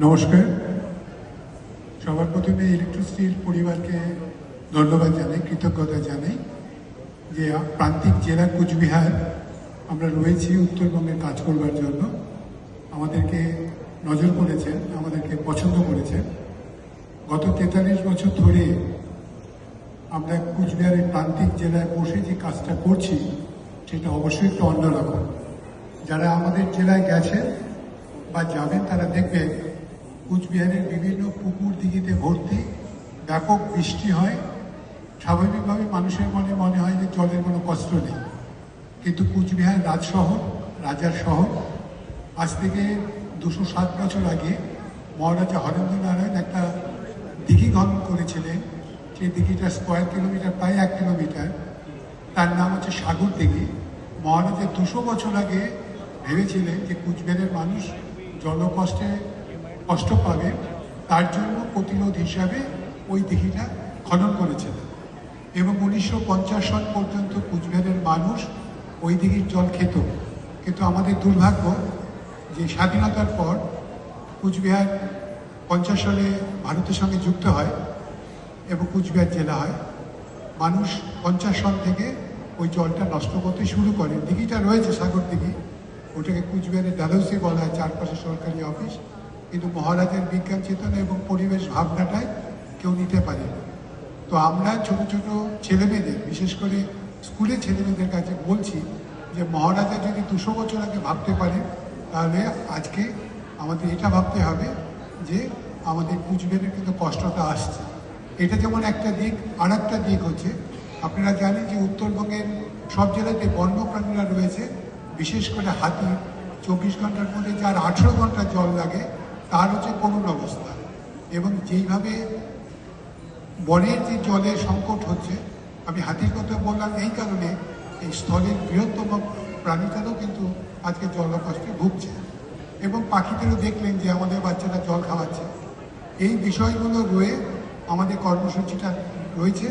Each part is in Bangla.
নমস্কার। সবার প্রথমে ইলেকট্রিসিটির পরিবারকে ধন্যবাদ জানাই, কৃতজ্ঞতা জানাই যে প্রান্তিক জেলা কুচবিহার আমরা রয়েছি উত্তরবঙ্গের কাজ করবার জন্য। আমাদেরকে নজর করেছেন, আমাদেরকে পছন্দ করেছেন। গত 43 বছর ধরে আমরা কুচবিহারের প্রান্তিক জেলায় বসে যে কাজটা করছি সেটা অবশ্যই একটু অন্যরকম। যারা আমাদের জেলায় গেছে বা যাবেন তারা দেখবেন কুচবিহারের বিভিন্ন পুকুর দিঘিতে ভর্তি, ব্যাপক বৃষ্টি হয়। স্বাভাবিকভাবে মানুষের মনে হয় যে জলের কোনো কষ্ট নেই, কিন্তু কুচবিহার রাজশহর, রাজার শহর। আজ থেকে 207 বছর আগে মহারাজা হরেন্দ্র নারায়ণ একটা দিঘি খনন করেছিলেন। সেই দিঘিটা স্কোয়ার কিলোমিটার, প্রায় 1 কিলোমিটার। তার নাম হচ্ছে সাগর দিঘি। মহারাজা 200 বছর আগে ভেবেছিলেন যে কুচবিহারের মানুষ জলকষ্টে কষ্ট পাবে, তার জন্য প্রতিরোধ হিসাবে ওই দিঘিটা খনন করেছিলেন। এবং 1950 সাল পর্যন্ত কুচবিহারের মানুষ ওই দিঘির জল খেত। কিন্তু আমাদের দুর্ভাগ্য যে স্বাধীনতার পর কুচবিহার 50 সালে ভারতের সঙ্গে যুক্ত হয় এবং কুচবিহার জেলা হয়। মানুষ 50 সাল থেকে ওই জলটা নষ্ট করতে শুরু করে। দিঘিটা রয়েছে সাগর দিঘি, ওটাকে কুচবিহারের ডালহৌসি বলা হয়, চারপাশে সরকারি অফিস। কিন্তু মহারাজের বিজ্ঞান চেতনা এবং পরিবেশ ভাবনাটাই কেউ নিতে পারে। তো আমরা ছোট ছোট ছেলেমেয়েদের, বিশেষ করে স্কুলের ছেলেমেয়েদের কাছে বলছি যে মহারাজা যদি 200 বছর আগে ভাবতে পারে, তাহলে আজকে আমাদের এটা ভাবতে হবে যে আমাদের কুচবিহারের কিন্তু কষ্টটা আসছে। এটা যেমন একটা দিক। আর একটা দিক হচ্ছে, আপনারা জানেন যে উত্তরবঙ্গের সব জেলাতে বন্যপ্রাণীরা রয়েছে, বিশেষ করে হাতি। 24 ঘন্টার মধ্যে যার 18 ঘন্টা জল লাগে তার হচ্ছে করুণ অবস্থা। এবং যেইভাবে বনের যে জলের সংকট হচ্ছে, আমি হাতির কথা বললাম এই কারণে, এই স্থলের বৃহত্তম প্রাণীটারও কিন্তু আজকে জলকষ্টে ভুগছে। এবং পাখিদেরও দেখলেন যে আমাদের বাচ্চারা জল খাওয়াচ্ছে। এই বিষয়গুলো রয়ে আমাদের কর্মসূচিটা রয়েছে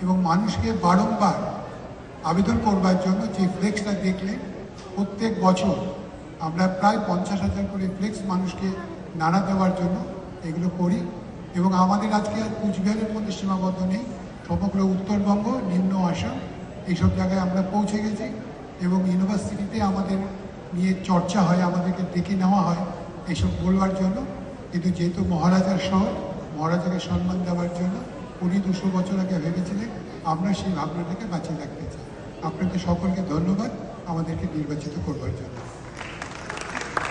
এবং মানুষকে বারংবার আবেদন করবার জন্য যে ফ্লেক্সটা দেখলেন, প্রত্যেক বছর আমরা প্রায় 50,000 করে ফ্লেক্স মানুষকে নাড়া দেওয়ার জন্য এগুলো করি। এবং আমাদের আজকে আর কুচবিহারের মধ্যে সীমাবদ্ধ নেই, সমগ্র উত্তরবঙ্গ, নিম্ন আসাম, এইসব জায়গায় আমরা পৌঁছে গেছি। এবং ইউনিভার্সিটিতে আমাদের নিয়ে চর্চা হয়, আমাদেরকে ডেকে নেওয়া হয় এইসব বলবার জন্য। কিন্তু যেহেতু মহারাজার শহর, মহারাজাকে সম্মান দেওয়ার জন্য উনি 200 বছর আগে ভেবেছিলেন, আমরা সেই ভাবনাটাকে বাঁচিয়ে রাখতে চাই। আপনাদের সকলকে ধন্যবাদ আমাদেরকে নির্বাচিত করবার জন্য।